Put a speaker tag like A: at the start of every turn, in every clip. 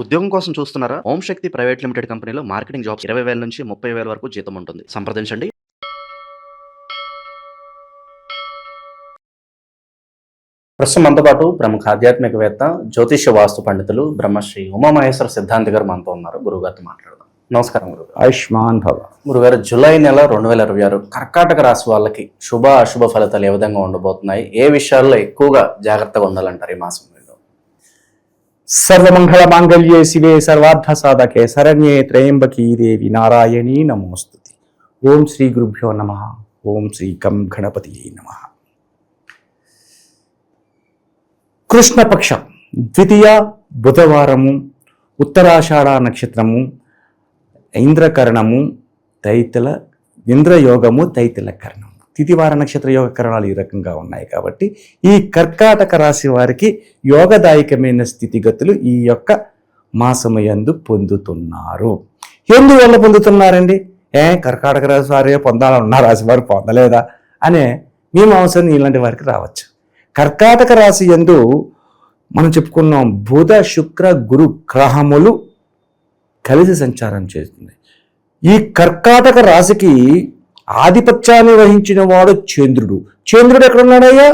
A: ఉద్యోగం కోసం చూస్తున్నారా? ఓం శక్తి ప్రైవేట్ లిమిటెడ్ కంపెనీలో మార్కెటింగ్ జాబ్స్ 20,000 నుంచి 30,000 వరకు జీతం ఉంటుంది. సంప్రదించండి. ప్రస్తుతం మనతో పాటు ప్రముఖ ఆధ్యాత్మికవేత్త, జ్యోతిష్య వాస్తు పండితులు బ్రహ్మశ్రీ ఉమామహేశ్వర సిద్ధాంతి గారు మనతో ఉన్నారు. గురువుగారితో మాట్లాడదాం. నమస్కారం గురుగారు.
B: ఆయుష్మాన్ భవ.
A: గురుగారు, జూలై నెల 2026 కర్కాటక రాశి వాళ్ళకి శుభ అశుభ ఫలితాలు ఏ విధంగా ఉండబోతున్నాయి? ఏ విషయాల్లో ఎక్కువగా జాగ్రత్తగా ఉండాలంటారు ఈ మాసం?
B: సర్వమంగళ మాంగళ్యే శివే సర్వార్థ సాధకే శరణ్యే త్రయంబకీ దేవి నారాయణీ నమోస్తుతి. ఓం శ్రీ గురుభ్యో నమః. ఓం శ్రీ గం గణపతియే నమః. కృష్ణపక్షం ద్వితీయ బుధవారము, ఉత్తరాషాఢ నక్షత్రము, ఇంద్రకరణము, ఇంద్రయోగము, తైతిల కరణము. తిథివార నక్షత్ర యోగ కరణాలు ఈ రకంగా ఉన్నాయి కాబట్టి ఈ కర్కాటక రాశి వారికి యోగదాయకమైన స్థితిగతులు ఈ యొక్క మాసమయందు పొందుతున్నారు. ఎందువల్ల పొందుతున్నారండి? కర్కాటక రాశి వారే పొందాలన్న రాశి వారు పొందలేదా అనే మీమాంసం ఇలాంటి వారికి రావచ్చు. కర్కాటక రాశి యందు మనం చెప్పుకున్నాం, బుధ శుక్ర గురు గ్రహములు కలిసి సంచారం చేస్తుంది. ఈ కర్కాటక రాశికి ఆధిపత్యాన్ని వహించిన వాడు చంద్రుడు. చంద్రుడు ఎక్కడున్నాడయ్యా?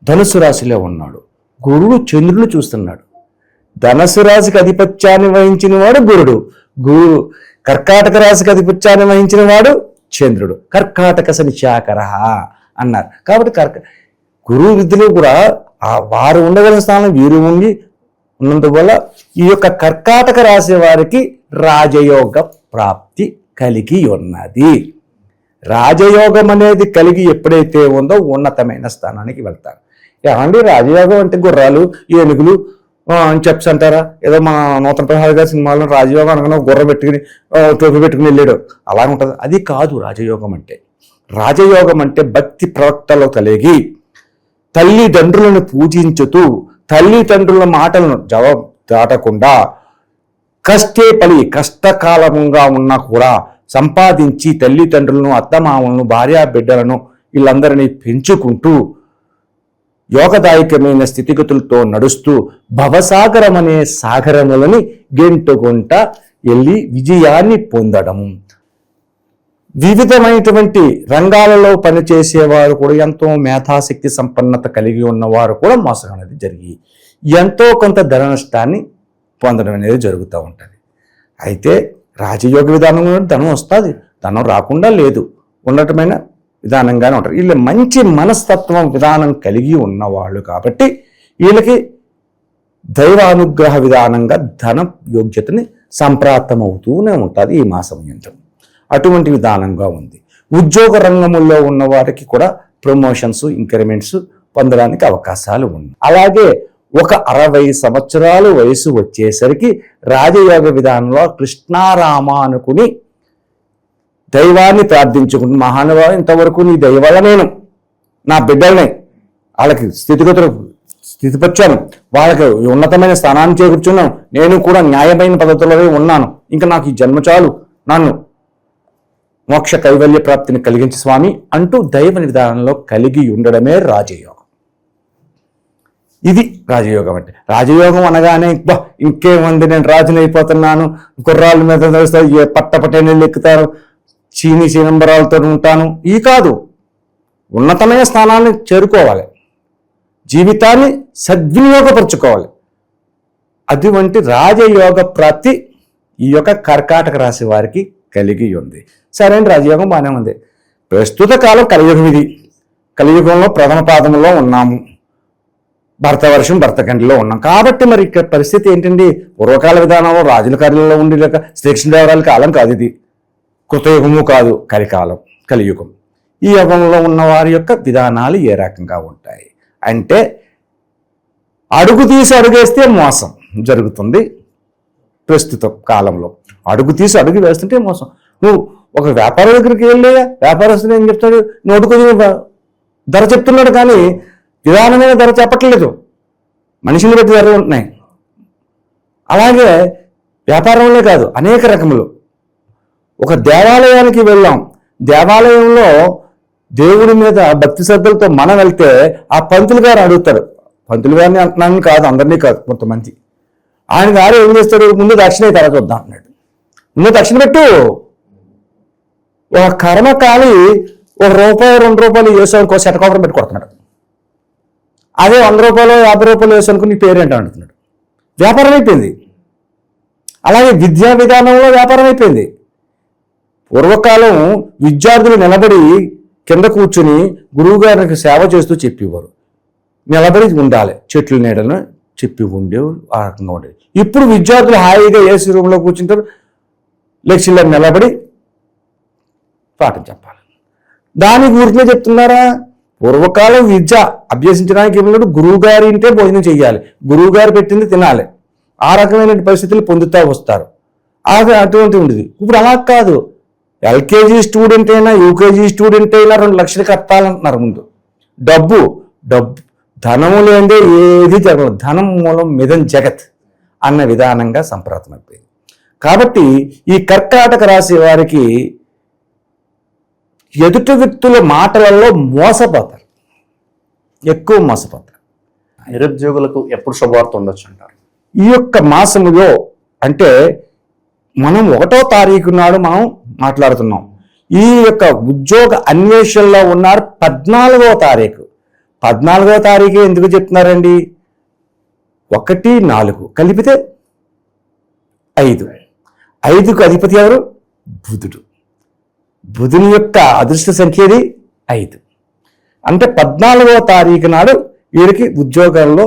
B: ధనుసు రాశిలో ఉన్నాడు. గురుడు చంద్రుడు చూస్తున్నాడు. ధనుసు రాశికి ఆధిపత్యాన్ని వహించిన వాడు గురుడు. కర్కాటక రాశికి ఆధిపత్యాన్ని వహించిన వాడు చంద్రుడు. కర్కాటక శనిచాకర అన్నారు. కాబట్టి గురువు విద్యలో కూడా వారు ఉండగలిగిన స్థానం వీరు ఉండి ఉన్నందువల్ల ఈ యొక్క కర్కాటక రాశి వారికి రాజయోగ ప్రాప్తి కలిగి ఉన్నది. రాజయోగం అనేది కలిగి ఎప్పుడైతే ఉందో ఉన్నతమైన స్థానానికి వెళ్తారు. ఏమండి రాజయోగం అంటే గుర్రాలు, ఏనుగులు అని చెప్పి అంటారా? ఏదో మా నూతన ప్రసాద్ గారి సినిమాలో రాజయోగం అనగా గుర్రం పెట్టుకుని టోపీ పెట్టుకుని వెళ్ళాడు అలా ఉంటుంది. అది కాదు రాజయోగం అంటే. రాజయోగం అంటే భక్తి ప్రవక్తలో కలిగి తల్లిదండ్రులను పూజించుతూ తల్లిదండ్రుల మాటలను జవాబు దాటకుండా కష్టకాలముగా ఉన్నా కూడా సంపాదించి తల్లిదండ్రులను, అత్తమామలను, భార్యా బిడ్డలను వీళ్ళందరినీ పెంచుకుంటూ యోగదాయకమైన స్థితిగతులతో నడుస్తూ భవసాగరం అనే సాగరములని గెంటుకుంట వెళ్ళి విజయాన్ని పొందడం. వివిధమైనటువంటి రంగాలలో పనిచేసేవారు కూడా, ఎంతో మేధాశక్తి సంపన్నత కలిగి ఉన్నవారు కూడా మోసం అనేది జరిగి ఎంతో కొంత ధన నష్టాన్ని పొందడం అనేది జరుగుతూ ఉంటుంది. అయితే రాజయోగ విధానంలో ధనం వస్తుంది, ధనం రాకుండా లేదు, ఉన్నతమైన విధానంగానే ఉంటారు. వీళ్ళు మంచి మనస్తత్వం విధానం కలిగి ఉన్నవాళ్ళు కాబట్టి వీళ్ళకి దైవానుగ్రహ విధానంగా ధన యోగ్యతని సంప్రాప్తమవుతూనే ఉంటుంది ఈ మాసం యంత్రం. అటువంటి విధానంగా ఉంది. ఉద్యోగ రంగంలో ఉన్న వారికి కూడా ప్రమోషన్స్, ఇంక్రిమెంట్స్ పొందడానికి అవకాశాలు ఉన్నాయి. అలాగే ఒక 60 సంవత్సరాలు వయసు వచ్చేసరికి రాజయోగ విధానంలో కృష్ణారామ అనుకుని దైవాన్ని ప్రార్థించుకుంటూ, మహానుభావం ఇంతవరకు నీ దయ వల్ల నేను నా బిడ్డల్ని వాళ్ళకి స్థితిపరిచాను, వాళ్ళకి ఉన్నతమైన స్థానాన్ని చేకూర్చున్నాను, నేను కూడా న్యాయమైన పద్ధతిలోనే ఉన్నాను, ఇంకా నాకు ఈ జన్మ చాలు, నన్ను మోక్ష కైవల్య ప్రాప్తిని కలిగించి స్వామి అంటూ దైవ విధానంలో కలిగి ఉండడమే రాజయోగం. ఇది రాజయోగం అంటే. రాజయోగం అనగానే ఇంకేముంది, నేను రాజుని అయిపోతున్నాను, గుర్రాల మీద పట్టపట్టేళ్ళు ఎక్కుతారు, చీనీ చిదంబరాలతో ఉంటాను, ఈ కాదు. ఉన్నతమైన స్థానాన్ని చేరుకోవాలి, జీవితాన్ని సద్వినియోగపరుచుకోవాలి. అటువంటి రాజయోగ ప్రాప్తి ఈ యొక్క కర్కాటక రాశి వారికి కలిగి ఉంది. సరే అండి, రాజయోగం బాగానే ఉంది. ప్రస్తుత కాలం కలియుగం ఇది. కలియుగంలో ప్రథమ పాదంలో ఉన్నాము, భర్తవర్షం భర్తకండిలో ఉన్నాం. కాబట్టి మరి ఇక్కడ పరిస్థితి ఏంటండి? పూర్వకాల విధానంలో రాజుల కార్యాలలో ఉండి లేక శ్రీకృష్ణదేవరాయల కాలం కాదు ఇది. కృతయుగము కాదు, కలికాలం, కలియుగం. ఈ యుగంలో ఉన్న వారి యొక్క విధానాలు ఏ రకంగా ఉంటాయి అంటే, అడుగు తీసి అడుగేస్తే మోసం జరుగుతుంది. ప్రస్తుత కాలంలో అడుగు తీసి అడుగు వేస్తుంటే మోసం. నువ్వు ఒక వ్యాపారం దగ్గరికి వెళ్ళి వ్యాపారస్తులు ఏం చెప్తాడు? నోటుకు ధర చెప్తున్నాడు కానీ విధానమైన ధర చెప్పట్లేదు. మనిషిని బట్టి ధరలు ఉంటున్నాయి. అలాగే వ్యాపారంలో కాదు, అనేక రకములు. ఒక దేవాలయానికి వెళ్ళాం, దేవాలయంలో దేవుడి మీద భక్తి శ్రద్ధలతో మనం వెళ్తే ఆ పంతులు గారు అడుగుతారు. పంతులు గారిని అంటున్నాను కాదు, అందరినీ కాదు, కొంతమంది ఆయన గారు ఏం చేస్తాడు, ముందు దక్షిణ తర్వాత చూద్దాం అన్నాడు. ముందు దక్షిణ పెట్టు. ఒక కర్మకాలి ఒక రూపాయి 2 రూపాయలు వేసానికి ఒక శతకోపరం పెట్టి కొడుతున్నాడు. అదే 100 రూపాయలు 50 రూపాయలు వేసానికి నీ పేరేంటో అంటున్నాడు. వ్యాపారం అయిపోయింది. అలాగే విద్యా విధానంలో వ్యాపారం అయిపోయింది. పూర్వకాలం విద్యార్థులు నిలబడి కింద కూర్చుని గురువు గారికి సేవ చేస్తూ చెప్పేవారు. నిలబడి ఉండాలి, చెట్ల నీడలను చెప్పి ఉండేవారు, ఆ రకంగా ఉండేది. ఇప్పుడు విద్యార్థులు హాయిగా ఏసీ రూమ్లో కూర్చుంటారు, లెక్చర్లో నిలబడి పాఠం చెప్పాలి. దానికి ఊరికే చెప్తున్నారా? పూర్వకాలం విద్య అభ్యసించడానికి ఏమన్నాడు, గురువు గారి ఇంటే భోజనం చెయ్యాలి, గురువు గారు పెట్టింది తినాలి, ఆ రకమైన పరిస్థితులు పొందుతూ వస్తారు. అటువంటి ఉండేది. ఇప్పుడు అలా కాదు. ఎల్కేజీ స్టూడెంట్ అయినా యూకేజీ స్టూడెంట్ అయినా 2 లక్షలు కట్టాలంటున్నారు. ముందు డబ్బు ధనము లేదే ఏది జరగదు. ధనం మూలం మిదం జగత్ అన్న విధానంగా సంప్రాప్తం అయిపోయింది. కాబట్టి ఈ కర్కాటక రాశి వారికి ఎదుటి వ్యక్తుల మాటలలో మోసపోతారు, ఎక్కువ మోసపోతారు.
A: నిరుద్యోగులకు ఎప్పుడు శుభవార్త ఉండొచ్చు అంటారు?
B: ఈ యొక్క మాసములో అంటే మనం 1వ తారీఖు నాడు మనం మాట్లాడుతున్నాం. ఈ యొక్క ఉద్యోగ అన్వేషణలో ఉన్నారు 14వ తారీఖు. 14వ తారీఖు ఎందుకు చెప్తున్నారండి? 1, 4 కలిపితే 5. 5కు అధిపతి ఎవరు? బుధుడు. బుధుని యొక్క అదృష్ట సంఖ్యది 5. అంటే 14వ తారీఖు నాడు వీరికి ఉద్యోగాల్లో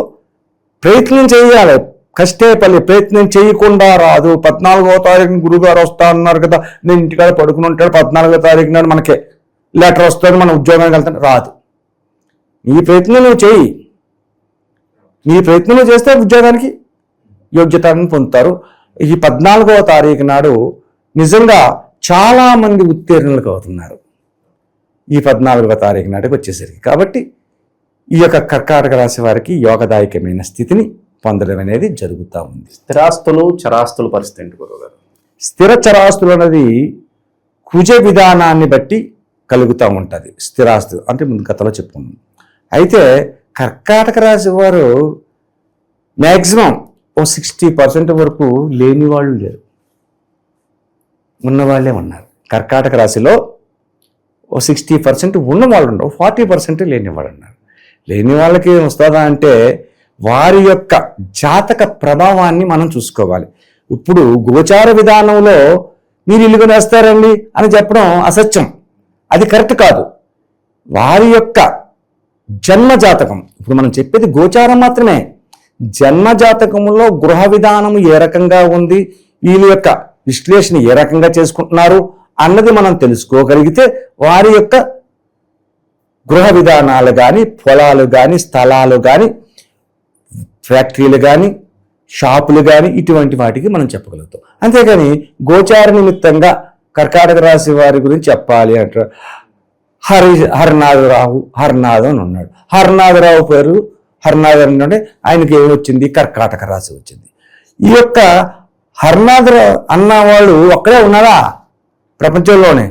B: ప్రయత్నం చేయాలి. కష్టేపల్లి ప్రయత్నం చేయకుండా రాదు. 14వ తారీఖున గురుగారు వస్తా అన్నారు కదా, నేను ఇంటికాడ పడుకుని ఉంటాడు, 14వ తారీఖు నాడు మనకే లెటర్ వస్తుంది, మన ఉద్యోగానికి వెళ్తాను, రాదు. నీ ప్రయత్నం నువ్వు చేయి. నీ ప్రయత్నం నువ్వు చేస్తే ఉద్యోగానికి యోగ్యతను పొందుతారు. ఈ 14వ తారీఖు నాడు నిజంగా చాలా మంది ఉత్తీర్ణులకు అవుతున్నారు ఈ 14వ తారీఖు నాటికి వచ్చేసరికి. కాబట్టి ఈ యొక్క కర్కాటక రాశి వారికి యోగదాయకమైన స్థితిని పొందడం అనేది జరుగుతూ ఉంది.
A: స్థిరాస్తులు చరాస్తుల పరిస్థితి ఏంటి గురువుగారు?
B: స్థిర చరాస్తులు అనేది కుజ విధానాన్ని బట్టి కలుగుతూ ఉంటుంది. స్థిరాస్తులు అంటే ముందు గతంలో చెప్పుకున్నాం. అయితే కర్కాటక రాశి వారు మ్యాక్సిమం 60% వరకు లేని వాళ్ళు లేరు, ఉన్నవాళ్ళే ఉన్నారు. కర్కాటక రాశిలో 60% ఉన్న వాళ్ళు ఉండరు, 40% లేని వాళ్ళు ఉన్నారు. లేని వాళ్ళకి ఏం వస్తుందా అంటే వారి యొక్క జాతక ప్రభావాన్ని మనం చూసుకోవాలి. ఇప్పుడు గోచార విధానంలో మీరు ఇల్లు కొనేస్తారండి అని చెప్పడం అసత్యం, అది కరెక్ట్ కాదు. వారి యొక్క జన్మ జాతకం, ఇప్పుడు మనం చెప్పేది గోచారం మాత్రమే. జన్మ జాతకంలో గృహ విధానం ఏ రకంగా ఉంది, వీళ్ళ యొక్క విశ్లేషణ ఏ రకంగా చేసుకుంటున్నారు అన్నది మనం తెలుసుకోగలిగితే వారి యొక్క గృహ విధానాలు కానీ, పొలాలు కానీ, స్థలాలు కానీ, ఫ్యాక్టరీలు కానీ, షాపులు కానీ, ఇటువంటి వాటికి మనం చెప్పగలుగుతాం. అంతేగాని గోచార నిమిత్తంగా కర్కాటక రాశి వారి గురించి చెప్పాలి అంటారు. హరినాథరావు అని ఉన్నాడు. హరినాథరావు పేరు హరినాథరావు అంటే ఆయనకి ఏమి వచ్చింది? కర్కాటక రాశి వచ్చింది. ఈ యొక్క హరినాథరావు అన్నవాళ్ళు ఒక్కడే ఉన్నారా? ప్రపంచంలోనే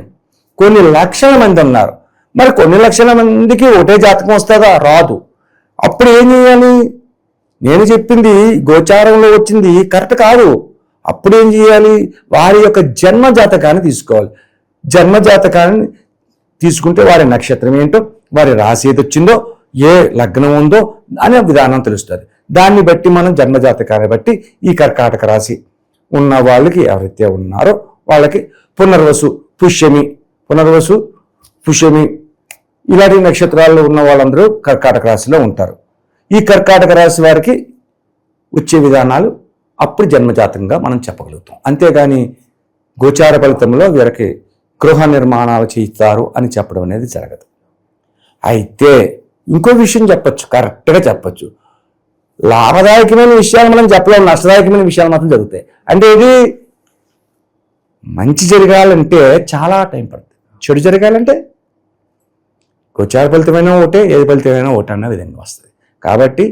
B: కొన్ని లక్షల మంది ఉన్నారు. మరి కొన్ని లక్షల మందికి ఒకటే జాతకం వస్తుందా? రాదు. అప్పుడు ఏం చేయాలి? నేను చెప్పింది గోచారంలో వచ్చింది కరెక్ట్ కాదు. అప్పుడు ఏం చేయాలి? వారి యొక్క జన్మ జాతకాన్ని తీసుకోవాలి. జన్మ జాతకాన్ని తీసుకుంటే వారి నక్షత్రం ఏంటో, వారి రాశి ఏది వచ్చిందో, ఏ లగ్నం ఉందో అనే విధానం తెలుస్తుంది. దాన్ని బట్టి మనం జన్మజాతకాన్ని బట్టి ఈ కర్కాటక రాశి ఉన్న వాళ్ళకి ఎవరైతే ఉన్నారో వాళ్ళకి పునర్వసు, పుష్యమి ఇలాంటి నక్షత్రాల్లో ఉన్న వాళ్ళందరూ కర్కాటక రాశిలో ఉంటారు. ఈ కర్కాటక రాశి వారికి వచ్చే విధానాలు అప్పుడు జన్మజాతంగా మనం చెప్పగలుగుతాం. అంతేగాని గోచార ఫలితంలో వీరికి గృహ నిర్మాణాలు చేయిస్తారు అని చెప్పడం అనేది జరగదు. అయితే ఇంకో విషయం చెప్పచ్చు, కరెక్ట్గా చెప్పచ్చు. లాభదాయకమైన విషయాలు మనం చెప్పలేము, నష్టదాయకమైన విషయాలు మాత్రం జరుగుతాయి. అంటే ఇది మంచి జరగాలంటే చాలా టైం పడుతుంది, చెడు జరగాలంటే గోచార ఫలితమైన ఒకటే, ఏది ఫలితమైన ఒకటి అన్న విధంగా వస్తుంది. కాబట్టి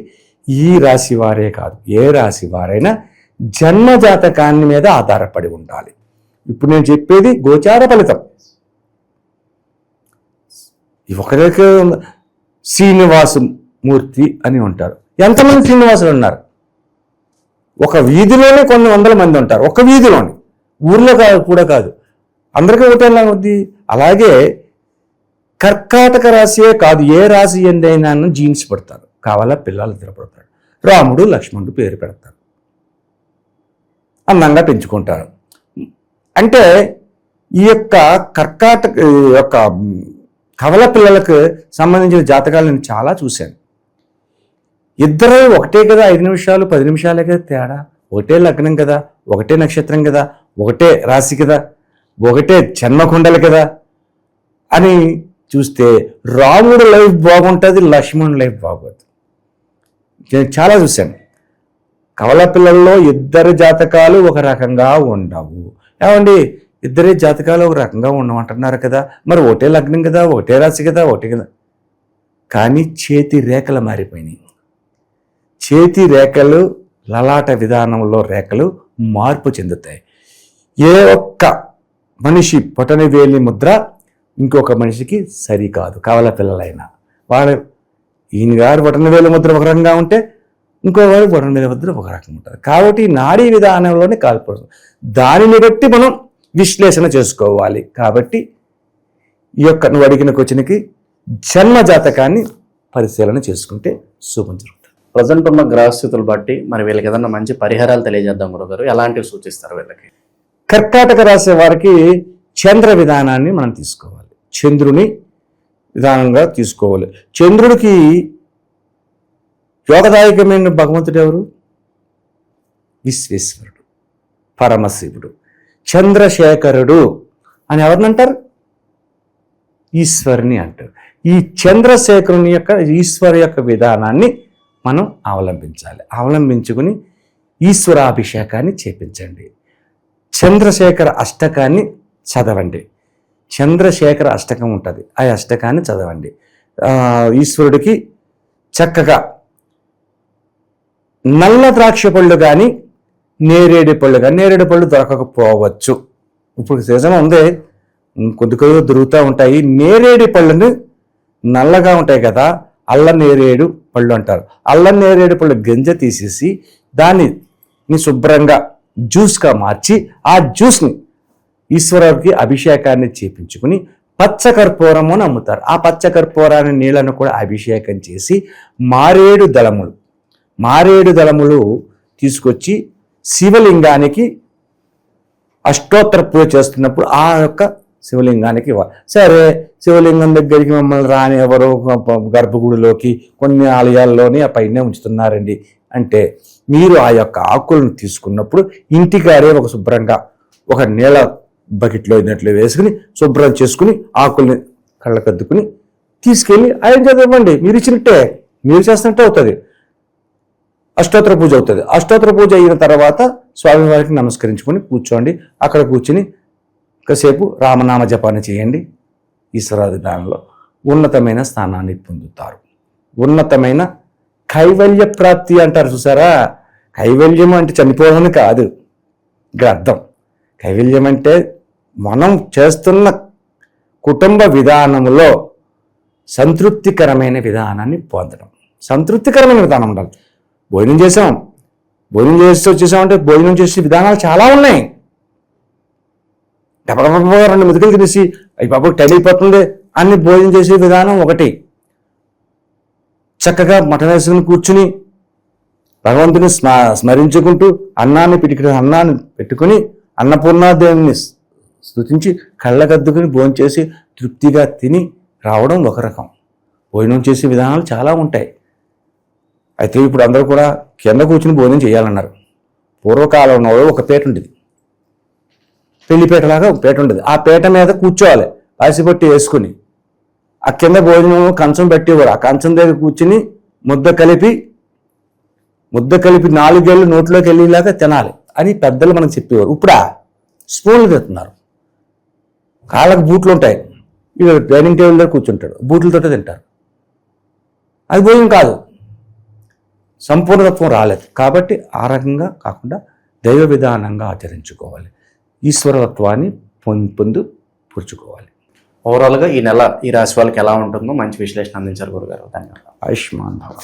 B: ఈ రాశి వారే కాదు, ఏ రాశి వారైనా జన్మజాతకాన్ని మీద ఆధారపడి ఉండాలి. ఇప్పుడు నేను చెప్పేది గోచార ఫలితం. ఒకరికి శ్రీనివాసమూర్తి అని ఉంటారు. ఎంతమంది శ్రీనివాసులు ఉన్నారు? ఒక వీధిలోనే కొన్ని వందల మంది ఉంటారు, ఒక వీధిలోనే, ఊర్లో కూడా కాదు, అందరికీ ఒకటేలా ఉంది. అలాగే కర్కాటక రాశియే కాదు, ఏ రాశి ఎందైనా జీన్స్ పెడతారు, కావాలా పిల్లలు తిరపడతారు, రాముడు లక్ష్మణుడు పేరు పెడతారు, అందంగా పెంచుకుంటారు. అంటే ఈ యొక్క కర్కాటక యొక్క కవల పిల్లలకు సంబంధించిన జాతకాలు నేను చాలా చూశాను. ఇద్దరు ఒకటే కదా, 5 నిమిషాలు 10 నిమిషాలే కదా తేడా, ఒకటే లగ్నం కదా, ఒకటే నక్షత్రం కదా, ఒకటే రాశి కదా, ఒకటే జన్మకుండలు కదా అని చూస్తే రాముడు లైఫ్ బాగుంటుంది, లక్ష్మణుడి లైఫ్ బాగోదు. నేను చాలా చూశాను. కవల పిల్లల్లో ఇద్దరు జాతకాలు ఒక రకంగా ఉండవు. ఏమండి, ఇద్దరే జాతకాలు ఒక రకంగా ఉండమంటున్నారు కదా, మరి ఒకటే లగ్నం కదా, ఒకటే రాశి కదా, ఒకటే కదా, కానీ చేతి రేఖలు మారిపోయినాయి. చేతి రేఖలు, లలాట విధానంలో రేఖలు మార్పు చెందుతాయి. ఏ ఒక్క మనిషి పొటని వేలి ముద్ర ఇంకొక మనిషికి సరికాదు. కవల పిల్లలైనా వాళ్ళు, ఈయన గారు పొటని వేలి ముద్ర ఒక రకంగా ఉంటే ఇంకో వాడు పొటని వేలి ముద్ర ఒక రకంగా ఉంటుంది. కాబట్టి నాడీ విధానంలోనే కాల్పడుతుంది. దానిని బట్టి మనం విశ్లేషణ చేసుకోవాలి. కాబట్టి ఈ యొక్క నువ్వు అడిగిన క్వశ్చన్కి జన్మ జాతకాన్ని పరిశీలన చేసుకుంటే శుభం జరుగుతుంది.
A: ప్రజెంట్ ఉన్న గ్రహస్థితులు బట్టి మరి వీళ్ళకి ఏదన్నా మంచి పరిహారాలు తెలియజేద్దాం గురుగారు, ఎలాంటివి సూచిస్తారు వీళ్ళకి?
B: కర్కాటక రాశి వారికి చంద్ర విధానాన్ని మనం తీసుకోవాలి, చంద్రుని విధానంగా తీసుకోవాలి. చంద్రుడికి యోగదాయకమైన భగవంతుడు ఎవరు? విశ్వేశ్వరుడు, పరమశివుడు, చంద్రశేఖరుడు అని ఎవరినంటారు? ఈశ్వరుని అంటారు. ఈ చంద్రశేఖరుని యొక్క ఈశ్వరు యొక్క విధానాన్ని మనం అవలంబించుకుని ఈశ్వరాభిషేకాన్ని చేపించండి. చంద్రశేఖర అష్టకాన్ని చదవండి. చంద్రశేఖర అష్టకం ఉంటుంది, ఆ అష్టకాన్ని చదవండి. ఈశ్వరుడికి చక్కగా నల్ల ద్రాక్ష పళ్ళు కానీ నేరేడు పళ్ళు కానీ, నేరేడు పళ్ళు దొరకకపోవచ్చు, ఇప్పుడు సీజన్ ఉంది, కొద్ది కొద్దిగా దొరుకుతూ ఉంటాయి. నేరేడు పళ్ళని నల్లగా ఉంటాయి కదా, అల్ల నేరేడు పళ్ళు అంటారు. అల్లం నేరేడు పళ్ళు గింజ తీసేసి దాన్ని శుభ్రంగా జ్యూస్గా మార్చి ఆ జ్యూస్ని ఈశ్వరుడికి అభిషేకాన్ని చేపించుకుని పచ్చకర్పూరము అని అమ్ముతారు. ఆ పచ్చకర్పూరాన్ని నీళ్లను కూడా అభిషేకం చేసి మారేడు దళములు తీసుకొచ్చి శివలింగానికి అష్టోత్తర పూజ చేస్తున్నప్పుడు ఆ యొక్క శివలింగానికి ఇవ్వాలి. సరే, శివలింగం దగ్గరికి మమ్మల్ని రాని ఎవరో గర్భగుడిలోకి కొన్ని ఆలయాల్లోని ఆ పైనే ఉంచుతున్నారండి అంటే, మీరు ఆ యొక్క ఆకులను తీసుకున్నప్పుడు ఇంటికారే ఒక శుభ్రంగా ఒక నీళ్ళ బకెట్లో ఇన్నట్లు వేసుకుని శుభ్రం చేసుకుని ఆకుల్ని కళ్ళకద్దుకుని తీసుకెళ్ళి ఆయన చదవండి. మీరు ఇచ్చినట్టే, మీరు చేస్తున్నట్టే అవుతుంది. అష్టోత్తర పూజ అవుతుంది. అష్టోత్తర పూజ అయిన తర్వాత స్వామివారికి నమస్కరించుకొని కూర్చోండి. అక్కడ కూర్చుని కాసేపు రామనామ జపాన్ని చేయండి. ఈశ్వరాధిదానంలో ఉన్నతమైన స్థానాన్ని పొందుతారు. ఉన్నతమైన కైవల్య ప్రాప్తి అంటారు చూసారా. కైవల్యం అంటే చనిపోవడం కాదు ఇక్కడ అర్థం. కైవల్యం అంటే మనం చేస్తున్న కుటుంబ విధానంలో సంతృప్తికరమైన విధానాన్ని పొందడం. సంతృప్తికరమైన విధానం ఉండాలి. భోజనం చేసి వచ్చేసామంటే భోజనం చేసే విధానాలు చాలా ఉన్నాయి. డబ్బా 2 మెతుకులు తినేసి అవి బాబు టైం అయిపోతుంది అన్ని భోజనం చేసే విధానం ఒకటి. చక్కగా మటన్ వేసుకుని కూర్చుని భగవంతుని స్మరించుకుంటూ అన్నాన్ని పెట్టుకుని అన్నపూర్ణాదేవిని స్తుతించి కళ్ళకద్దుకుని భోజనం చేసి తృప్తిగా తిని రావడం ఒక రకం. భోజనం చేసే విధానాలు చాలా ఉంటాయి. అయితే ఇప్పుడు అందరూ కూడా కింద కూర్చుని భోజనం చేయాలన్నారు. పూర్వకాలంలో ఒక పీట ఉండేది, పెళ్లిపేటలాగా ఒక పీట ఉండేది. ఆ పీట మీద కూర్చోవాలి రాసిపట్టి వేసుకుని. ఆ కింద భోజనం కంచం పెట్టేవారు. ఆ కంచం దగ్గర కూర్చుని ముద్ద కలిపి 4 ఏళ్ళు నోట్లోకి వెళ్ళేలాగా తినాలి అని పెద్దలు మనకు చెప్పేవారు. ఇప్పుడు స్పూన్లు తింటున్నారు. కాళ్ళకు బూట్లు ఉంటాయి, ఇక డైనింగ్ టేబుల్ దగ్గర కూర్చుంటాడు, బూట్లతో తింటారు. అది భోజనం కాదు, సంపూర్ణత్వం రాలేదు. కాబట్టి ఆ రకంగా కాకుండా దైవ విధానంగా ఆచరించుకోవాలి. ఈశ్వరత్వాన్ని పొందుపరుచుకోవాలి.
A: ఓవరాల్గా ఈ నెల ఈ రాశి వాళ్ళకి ఎలా ఉంటుందో మంచి విశ్లేషణ అందించారు గురుగారు. ధన్యవాదాలు.
B: ఆయుష్మాన్ భవ.